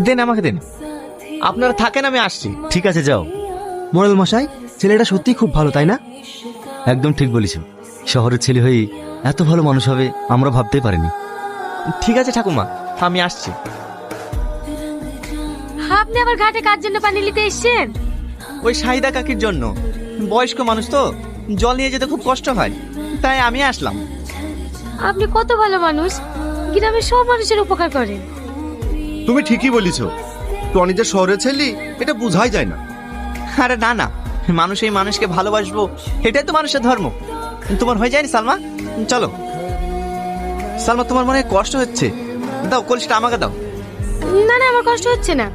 দেন আমাকে দেন, আপনারা থাকেন, আমি আসছি। ঠিক আছে যাও। মোড়ল মশাই, ছেলেটা সত্যি খুব ভালো, তাই না? একদম ঠিক বলেছ, শহরের ছেলে হয়ে এত ভালো মানুষ হবে আমরা ভাবতেই পারিনি। ঠিক আছে ঠাকুমা, আমি আসছি। আপনি আবার ঘাটে কার জন্য পানি নিতে এসেছেন? ওই শাহিদা কাকির জন্য, বয়স্ক মানুষ তো, জল নিয়ে যেতে খুব কষ্ট হয়, তাই আমি আসলাম। আপনি কত ভালো মানুষ, গ্রামের সব মানুষের উপকার করেন। তুমি ঠিকই বলিছ, টনি যে শহরের ছেলে এটা বোঝাই যায় না। আরে না না, মানুষ এই মানুষকে ভালোবাসবো, এটাই তো মানুষের ধর্ম। তোমার হয়ে যায়নি সালমা? চলো। সালমা, তোমার মনে হয় কষ্ট হচ্ছে, দাও কলসিটা আমাকে দাও। না না, আমার কষ্ট হচ্ছে না,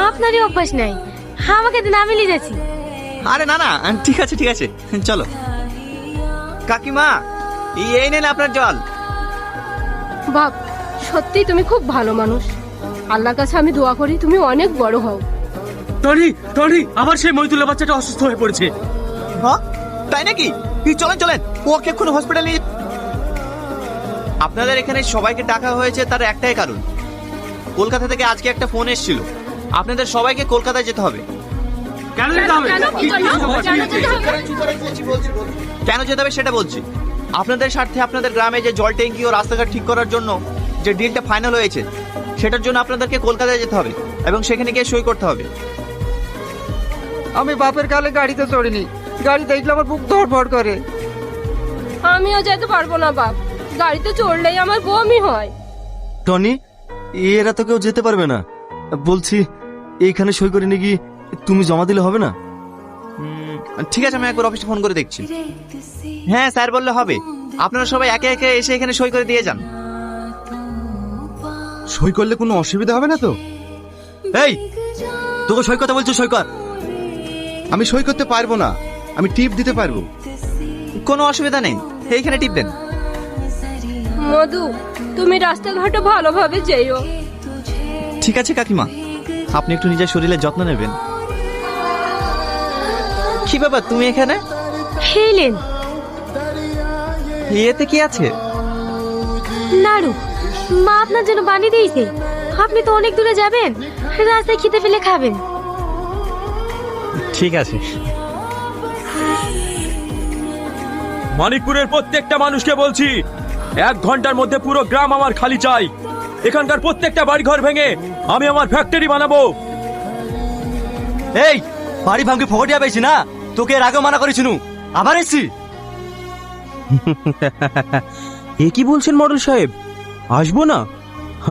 আপনারই অভ্যাস নাই, আমাকে দিন, আমি নিয়ে যাচ্ছি। আরে না না, ঠিক আছে ঠিক আছে, চলো। কাকিমা, এই নেন আপনার জল। বাপ, সত্যি তুমি খুব ভালো মানুষ। আল্লাহর কাছে আমি দোয়া করি তুমি অনেক বড় হও। টনি, টনি, আবার সেই মইদুলের বাচ্চাটা অসুস্থ হয়ে পড়েছে। হ্যাঁ তাই নাকি? চলেন চলেন, ওকে এক্ষুনি হসপিটালে নিয়ে। আপনাদের এখানে সবাইকে ডাকা হয়েছে তার একটাই কারণ, কলকাতা থেকে আজকে একটা ফোন এসেছিল, আপনাদের সবাইকে কলকাতায় যেতে হবে। কেন যেতে হবে? কেন যেতে হবে সেটা বলছি। আপনাদের স্বার্থে আপনাদের গ্রামে যে জল ট্যাঙ্কি ও রাস্তাঘাট ঠিক করার জন্য যে ডিলটা ফাইনাল হয়েছে, সেটার জন্য আপনাদেরকে কলকাতায় যেতে হবে এবং সেখানে গিয়ে সই করতে হবে। আমি বাপের কালে গাড়িতে চড়িনি, গাড়ি দেখলে আমার বুক ধড়ফড় করে। আমিও যেতে পারবো না বাপ, গাড়িতে চড়লেই আমার বমি হয়। টনি, এরা তো কেউ যেতে পারবে না। বলছি এইখানে সই করে নিয়ে গিয়ে তুমি জমা দিলে হবে না? ঠিক আছে, আমি একবার অফিসে ফোন করে দেখছি। হ্যাঁ স্যার বললে হবে, আপনারা সবাই একে একে এসে এখানে সই করে দিয়ে যান। সই করলে কোনো অসুবিধা হবে না তো? এই, তোকে সই কথা বলছো, সই কর। আমি সই করতে পারবো না, আমি টিপ দিতে পারবো। কোনো অসুবিধা নেই, এইখানে টিপ দেন। মধু, তুমি রাস্তাঘাটে ভালোভাবে যেও। ঠিক আছে কাকিমা, আপনি একটু নিজের শরীরের যত্ন নেবেন। কি ব্যাপার তুমি এখানে? হেলেন, এতে কি আছে? নাড়ু, মা আপনার জন্য বানিয়ে দিয়েছে, আপনি তো অনেক দূরে যাবেন, রাস্তায় খেতে পেলে খাবেন। ঠিক আছে। মানিকপুরের প্রত্যেকটা মানুষকে বলছি, 1 ঘন্টার মধ্যে পুরো গ্রাম আমার খালি চাই। এখানকার প্রত্যেকটা বাড়িঘর ভেঙে আমি আমার ফ্যাক্টরি বানাবো। এই, বাড়ি ভাঙকে ফকটিয়া পেয়েছি না, তোকে এর আগে মানা করেছিল, আবার এসছি। এ কি বলছেন মডেল সাহেব, আসবো না?